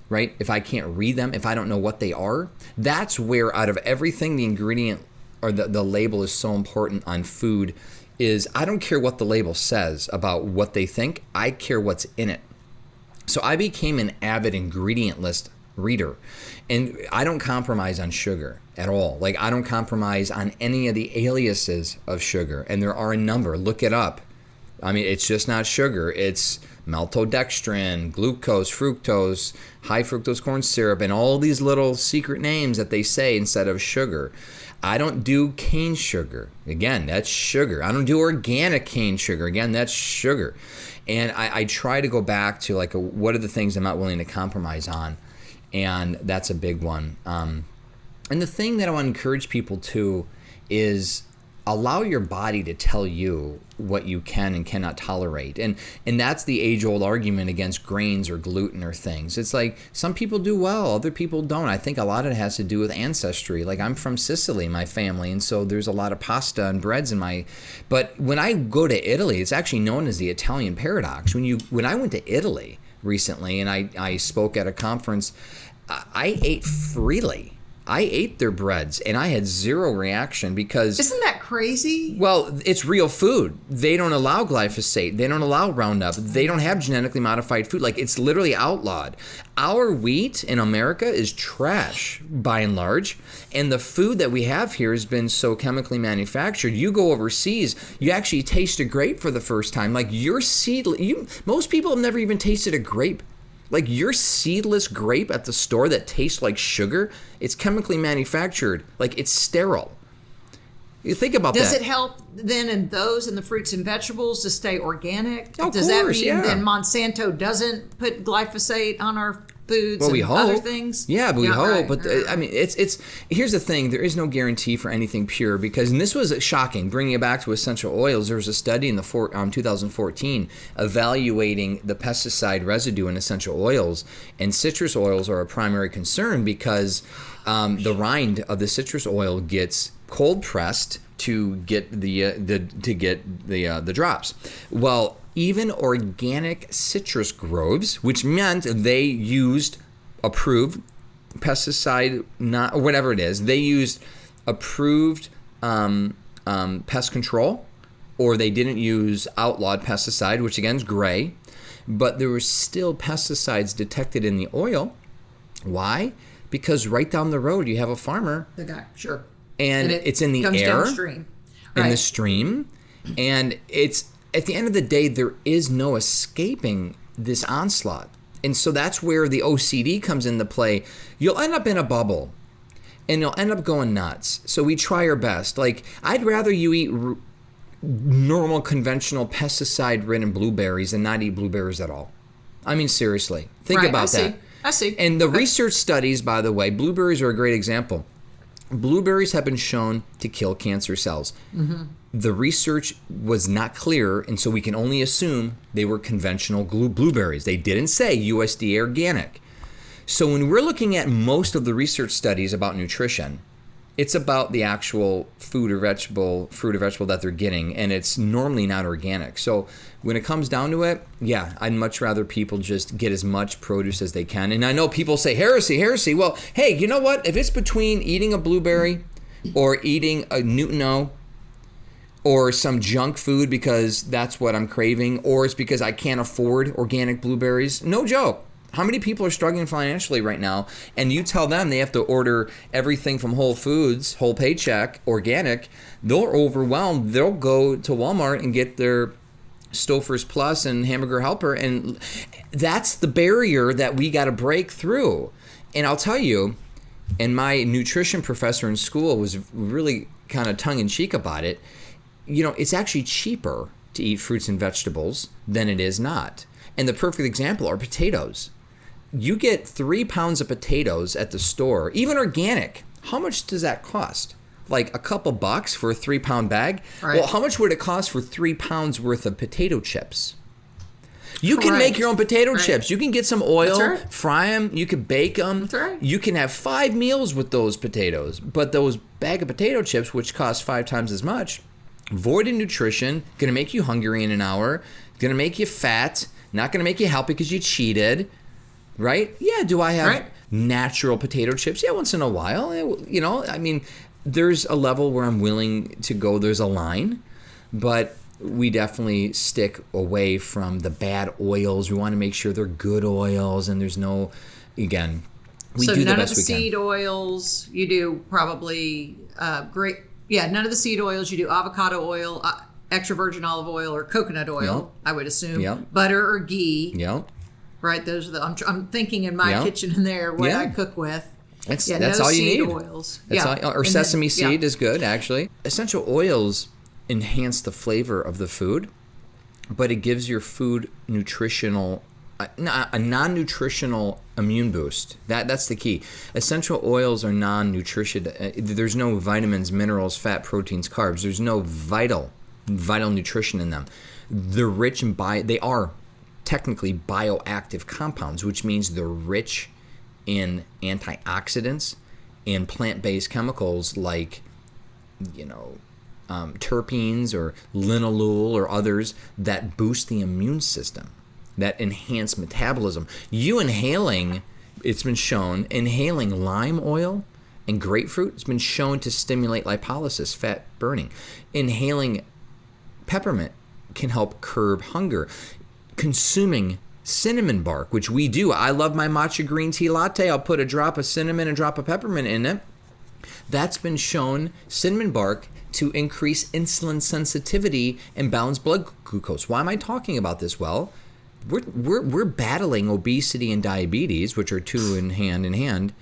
[SPEAKER 2] right? If I can't read them, if I don't know what they are, that's where out of everything the ingredient or the label is so important on food is I don't care what the label says about what they think, I care what's in it. So I became an avid ingredient list reader, and I don't compromise on sugar at all. Like I don't compromise on any of the aliases of sugar, and there are a number, look it up. I mean, it's just not sugar. It's maltodextrin, glucose, fructose, high fructose corn syrup, and all these little secret names that they say instead of sugar. I don't do cane sugar. Again, that's sugar. I don't do organic cane sugar. Again, that's sugar. And I try to go back to what are the things I'm not willing to compromise on, and that's a big one. And the thing that I want to encourage people to is allow your body to tell you what you can and cannot tolerate. And that's the age-old argument against grains or gluten or things. It's like some people do well, other people don't. I think a lot of it has to do with ancestry. Like I'm from Sicily, my family, and so there's a lot of pasta and breads in my... But when I go to Italy, it's actually known as the Italian paradox. When I went to Italy recently and I spoke at a conference, I ate freely. I ate their breads and I had zero reaction because...
[SPEAKER 3] Isn't that crazy?
[SPEAKER 2] Well, it's real food. They don't allow glyphosate. They don't allow Roundup. They don't have genetically modified food. Like it's literally outlawed. Our wheat in America is trash by and large. And the food that we have here has been so chemically manufactured. You go overseas, you actually taste a grape for the first time. Like most people have never even tasted a grape. Like your seedless grape at the store that tastes like sugar, it's chemically manufactured. Like it's sterile. You think about that.
[SPEAKER 3] Does it help then in the fruits and vegetables to stay organic?
[SPEAKER 2] Of
[SPEAKER 3] Does
[SPEAKER 2] course,
[SPEAKER 3] that mean then Monsanto doesn't put glyphosate on our foods
[SPEAKER 2] we
[SPEAKER 3] and
[SPEAKER 2] hope.
[SPEAKER 3] Other things?
[SPEAKER 2] Yeah, but we hope.
[SPEAKER 3] Right.
[SPEAKER 2] But I mean, it's here's the thing: there is no guarantee for anything pure and this was shocking. Bringing it back to essential oils, there was a study in 2014 evaluating the pesticide residue in essential oils, and citrus oils are a primary concern because the rind of the citrus oil gets cold pressed to get the drops. Well, even organic citrus groves, which meant they used approved pesticide, not or whatever it is, they used approved pest control, or they didn't use outlawed pesticide, which again is gray, but there were still pesticides detected in the oil. Why? Because right down the road you have a farmer.
[SPEAKER 3] The guy, sure.
[SPEAKER 2] And it's in the
[SPEAKER 3] comes
[SPEAKER 2] air,
[SPEAKER 3] downstream.
[SPEAKER 2] in the stream, and it's at the end of the day there is no escaping this onslaught, and so that's where the OCD comes into play. You'll end up in a bubble, and you'll end up going nuts. So we try our best. Like I'd rather you eat normal, conventional, pesticide-ridden blueberries than not eat blueberries at all. I mean seriously, think about that.
[SPEAKER 3] I see.
[SPEAKER 2] And the research studies, by the way, blueberries are a great example. Blueberries have been shown to kill cancer cells. Mm-hmm. The research was not clear, and so we can only assume they were conventional blueberries. They didn't say USDA organic. So when we're looking at most of the research studies about nutrition, it's about the actual fruit or vegetable that they're getting, and it's normally not organic. So when it comes down to it, yeah, I'd much rather people just get as much produce as they can. And I know people say heresy. Well, hey, you know what? If it's between eating a blueberry or eating a Newton-O or some junk food because that's what I'm craving, or it's because I can't afford organic blueberries, no joke. How many people are struggling financially right now, and you tell them they have to order everything from Whole Foods, whole paycheck, organic, they're overwhelmed. They'll go to Walmart and get their Stouffer's Plus and Hamburger Helper, and that's the barrier that we got to break through. And I'll tell you, and my nutrition professor in school was really kind of tongue-in-cheek about it, it's actually cheaper to eat fruits and vegetables than it is not. And the perfect example are potatoes. you get 3 pounds of potatoes at the store, even organic. How much does that cost? Like a couple bucks for a 3-pound bag?
[SPEAKER 3] Right.
[SPEAKER 2] Well, how much would it cost for 3 pounds worth of potato chips? You can
[SPEAKER 3] Correct.
[SPEAKER 2] make your own potato
[SPEAKER 3] Right.
[SPEAKER 2] chips. You can get some oil,
[SPEAKER 3] That's right.
[SPEAKER 2] fry them. You can bake them.
[SPEAKER 3] That's right.
[SPEAKER 2] You can have 5 meals with those potatoes. But those bag of potato chips, which cost 5 times as much, void in nutrition, going to make you hungry in an hour, going to make you fat, not going to make you healthy because you cheated, right? Yeah, do I have
[SPEAKER 3] Right.
[SPEAKER 2] natural potato chips? Yeah, once in a while. You know, I mean, there's a level where I'm willing to go. There's a line, but we definitely stick away from the bad oils. We want to make sure they're good oils, and there's no, again, we
[SPEAKER 3] so
[SPEAKER 2] do the
[SPEAKER 3] none of
[SPEAKER 2] best
[SPEAKER 3] the
[SPEAKER 2] we can.
[SPEAKER 3] seed oils. You do probably none of the seed oils. You do avocado oil, extra virgin olive oil, or coconut oil.
[SPEAKER 2] Yep.
[SPEAKER 3] I would assume
[SPEAKER 2] Yep.
[SPEAKER 3] butter or ghee.
[SPEAKER 2] Yep.
[SPEAKER 3] Right. Those are the. I'm thinking in my
[SPEAKER 2] Yep.
[SPEAKER 3] kitchen in there what
[SPEAKER 2] Yeah.
[SPEAKER 3] I cook with.
[SPEAKER 2] That's
[SPEAKER 3] no
[SPEAKER 2] all you
[SPEAKER 3] seed
[SPEAKER 2] need.
[SPEAKER 3] oils.
[SPEAKER 2] That's
[SPEAKER 3] yeah.
[SPEAKER 2] all, or
[SPEAKER 3] And
[SPEAKER 2] sesame
[SPEAKER 3] then,
[SPEAKER 2] seed is good, actually. Essential oils enhance the flavor of the food, but it gives your food a non-nutritional immune boost. That's the key. Essential oils are non-nutrition. There's no vitamins, minerals, fat, proteins, carbs. There's no vital nutrition in them. They're rich in they are technically bioactive compounds, which means they're rich in antioxidants and plant-based chemicals like, terpenes or linalool or others that boost the immune system, that enhance metabolism. It's been shown, inhaling lime oil and grapefruit, it's been shown to stimulate lipolysis, fat burning. Inhaling peppermint can help curb hunger. Consuming cinnamon bark, which we do. I love my matcha green tea latte. I'll put a drop of cinnamon and a drop of peppermint in it. That's been shown, cinnamon bark, to increase insulin sensitivity and balance blood glucose. Why am I talking about this? Well, we're battling obesity and diabetes, which are two in hand,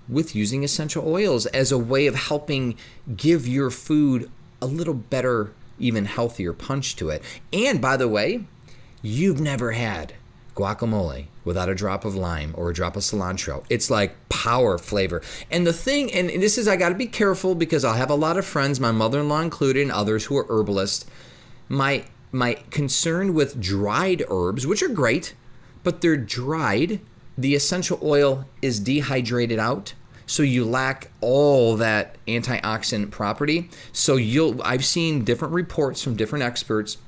[SPEAKER 2] with using essential oils as a way of helping give your food a little better, even healthier punch to it. And by the way, you've never had guacamole without a drop of lime or a drop of cilantro. It's like power flavor. And the thing, and this is, I got to be careful because I'll have a lot of friends, my mother-in-law included, and others who are herbalists. My concern with dried herbs, which are great, but they're dried. The essential oil is dehydrated out, so you lack all that antioxidant property. So I've seen different reports from different experts,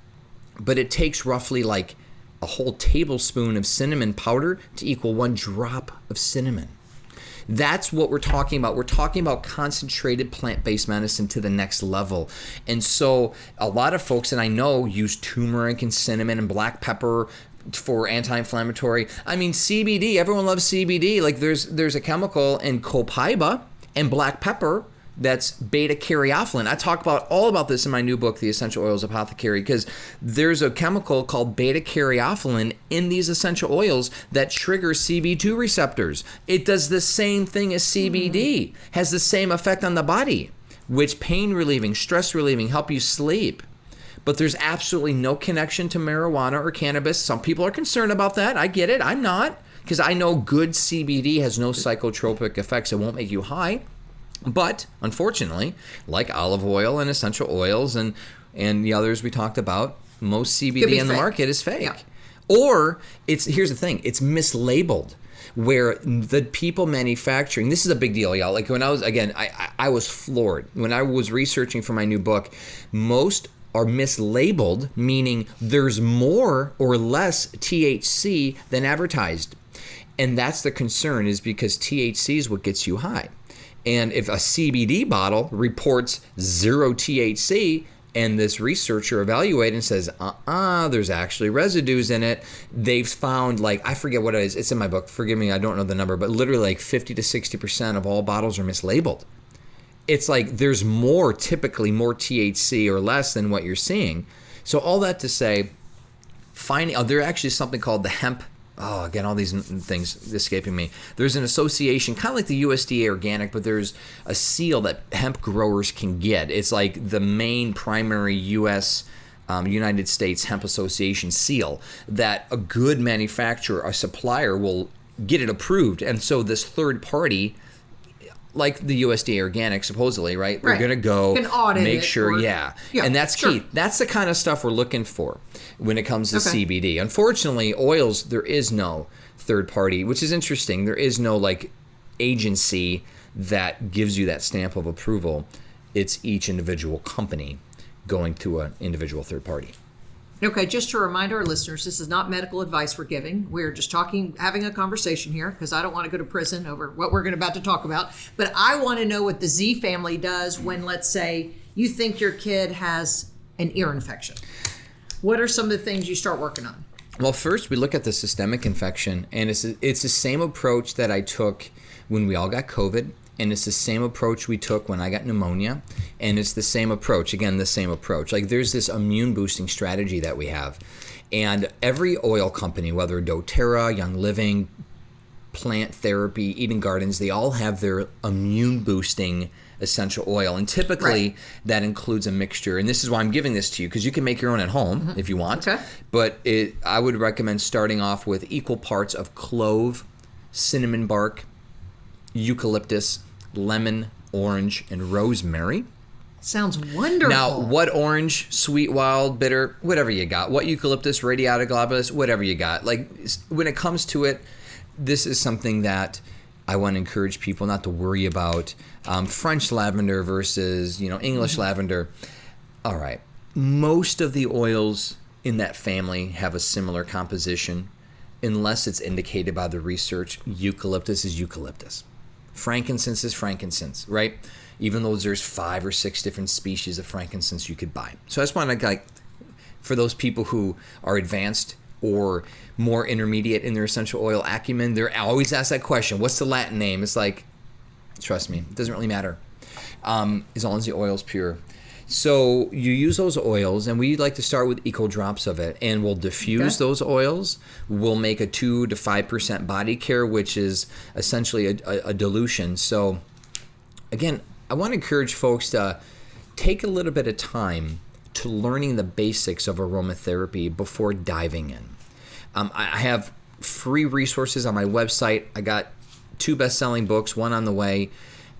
[SPEAKER 2] but it takes roughly like a whole tablespoon of cinnamon powder to equal 1 drop of cinnamon. That's what we're talking about. We're talking about concentrated plant-based medicine to the next level. And so a lot of folks that I know use turmeric and cinnamon and black pepper for anti-inflammatory. I mean, CBD, everyone loves CBD. Like there's a chemical in copaiba and black pepper that's beta-caryophyllene. I talk all about this in my new book, The Essential-Oils-Apothecary, because there's a chemical called beta-caryophyllene in these essential oils that triggers CB2 receptors. It does the same thing as CBD, has the same effect on the body, which pain relieving, stress relieving, help you sleep. But there's absolutely no connection to marijuana or cannabis. Some people are concerned about that. I get it. I'm not, because I know good CBD has no psychotropic effects. It won't make you high. But unfortunately, like olive oil and essential oils and the others we talked about, most CBD in the market is fake. Yeah. Or here's the thing, it's mislabeled, where the people manufacturing, this is a big deal, y'all. Like when I was floored. When I was researching for my new book, most are mislabeled, meaning there's more or less THC than advertised. And that's the concern, is because THC is what gets you high. And if a CBD bottle reports 0 THC and this researcher evaluates and says, there's actually residues in it, they've found, like, I forget what it is. It's in my book. Forgive me, I don't know the number, but literally like 50 to 60% of all bottles are mislabeled. It's like there's typically more THC or less than what you're seeing. So all that to say, there actually is something called the hemp. Oh, again, all these things escaping me. There's an association, kind of like the USDA organic, but there's a seal that hemp growers can get. It's like the main primary United States Hemp Association seal that a good manufacturer, a supplier will get it approved. And so this third party, like the USDA organic, supposedly, right? They're going to go make sure, and that's key. That's the kind of stuff we're looking for when it comes to CBD. Unfortunately, oils, there is no third party, which is interesting. There is no like agency that gives you that stamp of approval. It's each individual company going to an individual third party.
[SPEAKER 3] Okay, just to remind our listeners, this is not medical advice we're giving. We're just having a conversation here because I don't want to go to prison over what we're about to talk about. But I want to know what the Z family does when, let's say, you think your kid has an ear infection. What are some of the things you start working on?
[SPEAKER 2] Well, first we look at the systemic infection, and it's the same approach that I took when we all got COVID. And it's the same approach we took when I got pneumonia. And it's the same approach, again, the same approach. Like there's this immune boosting strategy that we have. And every oil company, whether doTERRA, Young Living, Plant Therapy, Eden Gardens, they all have their immune boosting essential oil. And typically that includes a mixture. And this is why I'm giving this to you, because you can make your own at home if you want. Okay. But I would recommend starting off with equal parts of clove, cinnamon bark, eucalyptus, lemon, orange, and rosemary.
[SPEAKER 3] Sounds wonderful.
[SPEAKER 2] Now, what orange, sweet, wild, bitter, whatever you got. What eucalyptus, radiata globulus, whatever you got. Like, when it comes to it, this is something that I want to encourage people not to worry about. French lavender versus, English lavender. All right. Most of the oils in that family have a similar composition, unless it's indicated by the research. Eucalyptus is eucalyptus. Frankincense is frankincense, right? Even though there's 5 or 6 different species of frankincense you could buy. So I just want to, for those people who are advanced or more intermediate in their essential oil acumen, they're always asked that question, what's the Latin name? It's like, trust me, it doesn't really matter, as long as the oil's pure. So you use those oils, and we like to start with equal drops of it, and we'll diffuse those oils. We'll make a 2 to 5% body care, which is essentially a dilution. So again, I want to encourage folks to take a little bit of time to learning the basics of aromatherapy before diving in. I have free resources on my website. I got 2 best-selling books, 1 on the way.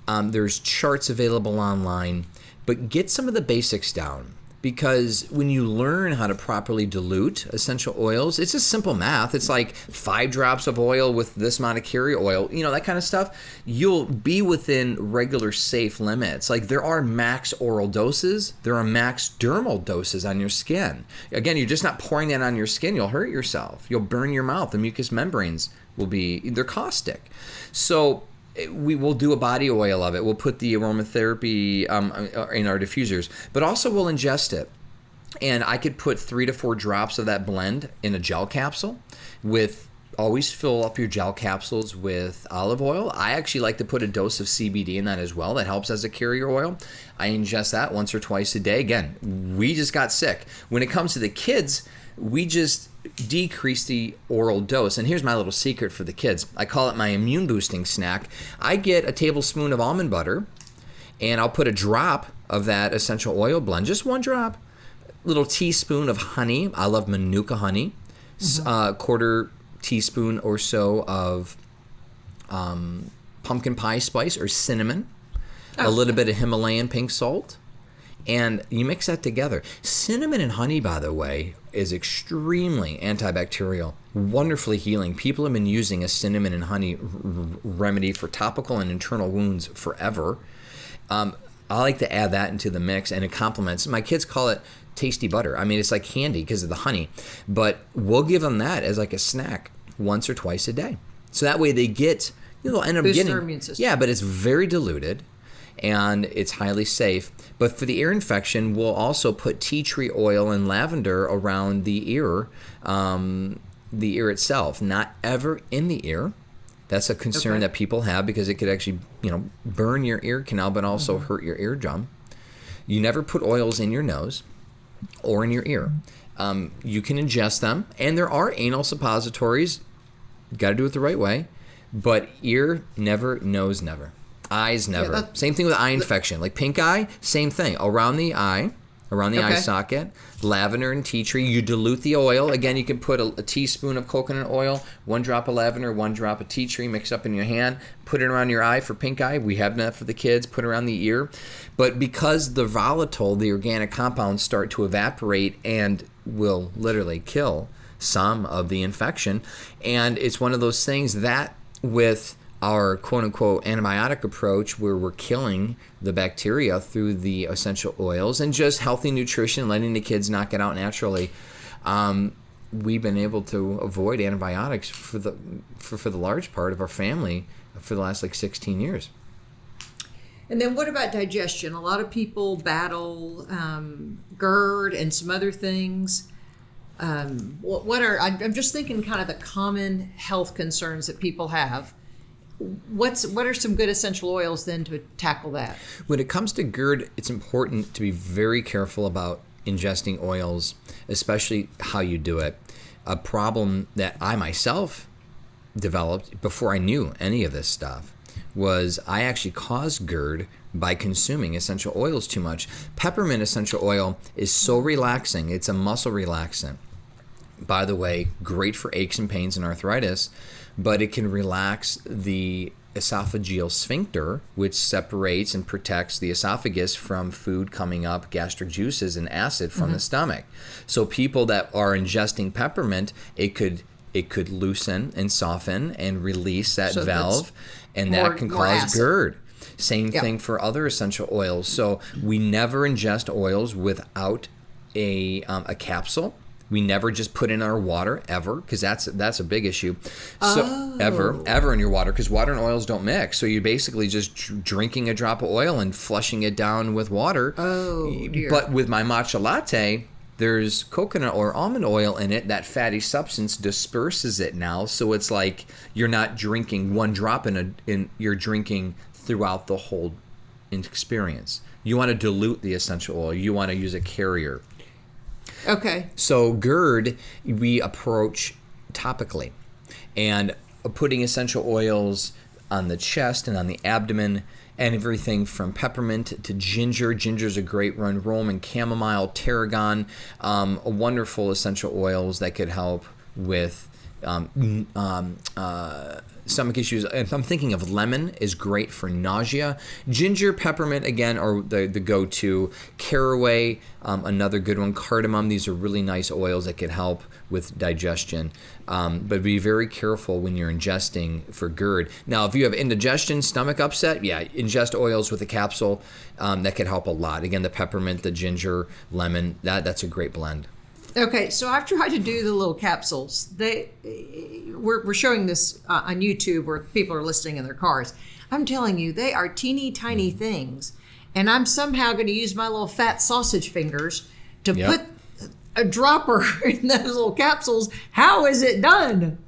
[SPEAKER 2] There's charts available online. But get some of the basics down, because when you learn how to properly dilute essential oils, it's just simple math. It's like 5 drops of oil with this amount of carrier oil, that kind of stuff. You'll be within regular safe limits. Like there are max oral doses, there are max dermal doses on your skin. Again, you're just not pouring that on your skin. You'll hurt yourself. You'll burn your mouth. The mucous membranes they're caustic. So we will do a body oil of it. We'll put the aromatherapy in our diffusers, but also we'll ingest it. And I could put 3 to 4 drops of that blend in a gel capsule always fill up your gel capsules with olive oil. I actually like to put a dose of CBD in that as well. That helps as a carrier oil. I ingest that once or twice a day. Again, we just got sick. When it comes to the kids, we just decrease the oral dose. And here's my little secret for the kids. I call it my immune boosting snack. I get a tablespoon of almond butter, and I'll put a drop of that essential oil blend, just 1 drop, little teaspoon of honey. I love Manuka honey, quarter teaspoon or so of pumpkin pie spice or cinnamon, a little bit of Himalayan pink salt, and you mix that together. Cinnamon and honey, by the way, is extremely antibacterial, wonderfully healing. People have been using a cinnamon and honey remedy for topical and internal wounds forever. I like to add that into the mix, and it complements. My kids call it tasty butter. I mean, it's like candy because of the honey, but we'll give them that as like a snack once or twice a day. So that way they get, they'll end up getting, their immune system. Yeah, but it's very diluted and it's highly safe. But for the ear infection, we'll also put tea tree oil and lavender around the ear itself, not ever in the ear. That's a concern that people have because it could actually, burn your ear canal, but also hurt your eardrum. You never put oils in your nose or in your ear. You can ingest them, and there are anal suppositories. You got to do it the right way. But ear never, nose never, eyes never. Same thing with eye infection, like pink eye. Same thing around the eye, around the eye socket, lavender and tea tree. You dilute the oil. Again, you can put a teaspoon of coconut oil, 1 drop of lavender, 1 drop of tea tree, mix up in your hand, put it around your eye for pink eye. We have that for the kids, put it around the ear. But because the volatile, the organic compounds start to evaporate and will literally kill some of the infection. And it's one of those things that with our quote-unquote antibiotic approach where we're killing the bacteria through the essential oils and just healthy nutrition, letting the kids knock it out naturally, we've been able to avoid antibiotics for the large part of our family for the last 16 years.
[SPEAKER 3] And then what about digestion? A lot of people battle GERD and some other things. I'm just thinking kind of the common health concerns that people have. What are some good essential oils then to tackle that?
[SPEAKER 2] When it comes to GERD, it's important to be very careful about ingesting oils, especially how you do it. A problem that I myself developed before I knew any of this stuff was I actually caused GERD by consuming essential oils too much. Peppermint essential oil is so relaxing. It's a muscle relaxant. By the way, great for aches and pains and arthritis, but it can relax the esophageal sphincter, which separates and protects the esophagus from food coming up, gastric juices and acid from the stomach. So people that are ingesting peppermint, it could loosen and soften and release that valve, and that can cause GERD. Same thing for other essential oils. So we never ingest oils without a capsule. We never just put in our water ever, because that's a big issue. So ever in your water, because water and oils don't mix. So you're basically just drinking a drop of oil and flushing it down with water.
[SPEAKER 3] Oh, dear.
[SPEAKER 2] But with my matcha latte, there's coconut or almond oil in it. That fatty substance disperses it now, so it's like you're not drinking one drop you're drinking throughout the whole experience. You want to dilute the essential oil. You want to use a carrier.
[SPEAKER 3] Okay.
[SPEAKER 2] So GERD, we approach topically, and putting essential oils on the chest and on the abdomen, and everything from peppermint to ginger. Ginger's a great one. Roman chamomile, tarragon, wonderful essential oils that could help with stomach issues. If I'm thinking of lemon is great for nausea. Ginger, peppermint, again, are the go-to. Caraway, another good one. Cardamom, these are really nice oils that can help with digestion. But be very careful when you're ingesting for GERD. Now, if you have indigestion, stomach upset, ingest oils with a capsule. That could help a lot. Again, the peppermint, the ginger, lemon, that's a great blend.
[SPEAKER 3] Okay, so I've tried to do the little capsules. We're showing this on YouTube where people are listening in their cars. I'm telling you, they are teeny tiny things, and I'm somehow going to use my little fat sausage fingers to put a dropper in those little capsules. How is it done?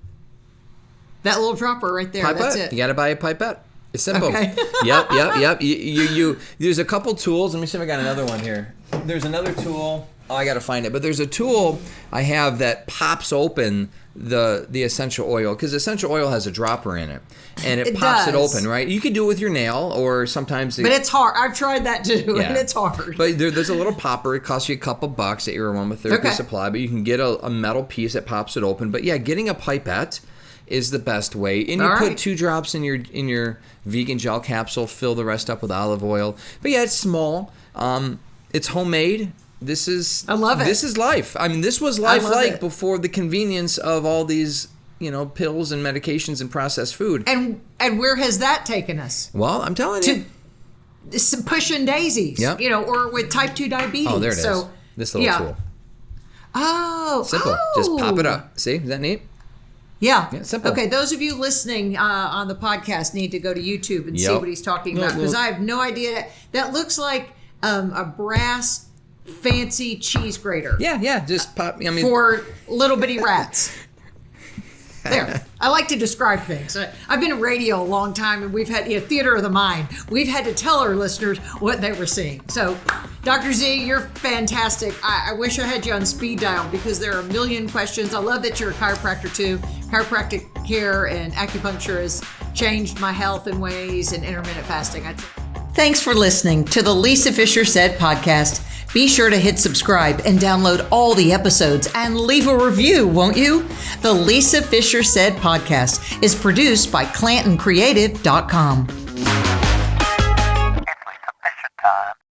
[SPEAKER 3] That little dropper right there.
[SPEAKER 2] Pipette.
[SPEAKER 3] That's it.
[SPEAKER 2] You got to buy a pipette. It's simple.
[SPEAKER 3] Okay.
[SPEAKER 2] Yep. You. There's a couple tools. Let me see if I got another one here. There's another tool. Oh, I got to find it. But there's a tool I have that pops open the essential oil, because essential oil has a dropper in it, and it pops it open, right? You could do it with your nail, or sometimes.
[SPEAKER 3] But it's hard. I've tried that too, and it's hard.
[SPEAKER 2] But there's a little popper. It costs you a couple bucks at your aromatherapy supply, but you can get a metal piece that pops it open. But getting a pipette is the best way. And you put 2 drops in your vegan gel capsule, fill the rest up with olive oil. But it's small. It's homemade. I love it. This is life. I mean, this was life before the convenience of all these, pills and medications and processed food.
[SPEAKER 3] And where has that taken us?
[SPEAKER 2] Well, I'm telling you.
[SPEAKER 3] Some pushing daisies, or with type 2 diabetes.
[SPEAKER 2] Oh, there it is. This little tool.
[SPEAKER 3] Oh.
[SPEAKER 2] Simple. Just pop it up. See? Is that neat?
[SPEAKER 3] Yeah.
[SPEAKER 2] Simple.
[SPEAKER 3] Okay, those of you listening on the podcast need to go to YouTube and see what he's talking about, because I have no idea. That looks like a brass fancy cheese grater.
[SPEAKER 2] Yeah. Just pop.
[SPEAKER 3] For little bitty rats. There. I like to describe things. I've been in radio a long time, and we've had theater of the mind. We've had to tell our listeners what they were seeing. So, Dr. Z, you're fantastic. I wish I had you on speed dial, because there are a million questions. I love that you're a chiropractor too. Chiropractic care and acupuncture has changed my health in ways, and intermittent fasting. Thanks for listening to the Lisa Fisher Said podcast. Be sure to hit subscribe and download all the episodes and leave a review, won't you? The Lisa Fisher Said podcast is produced by ClantonCreative.com.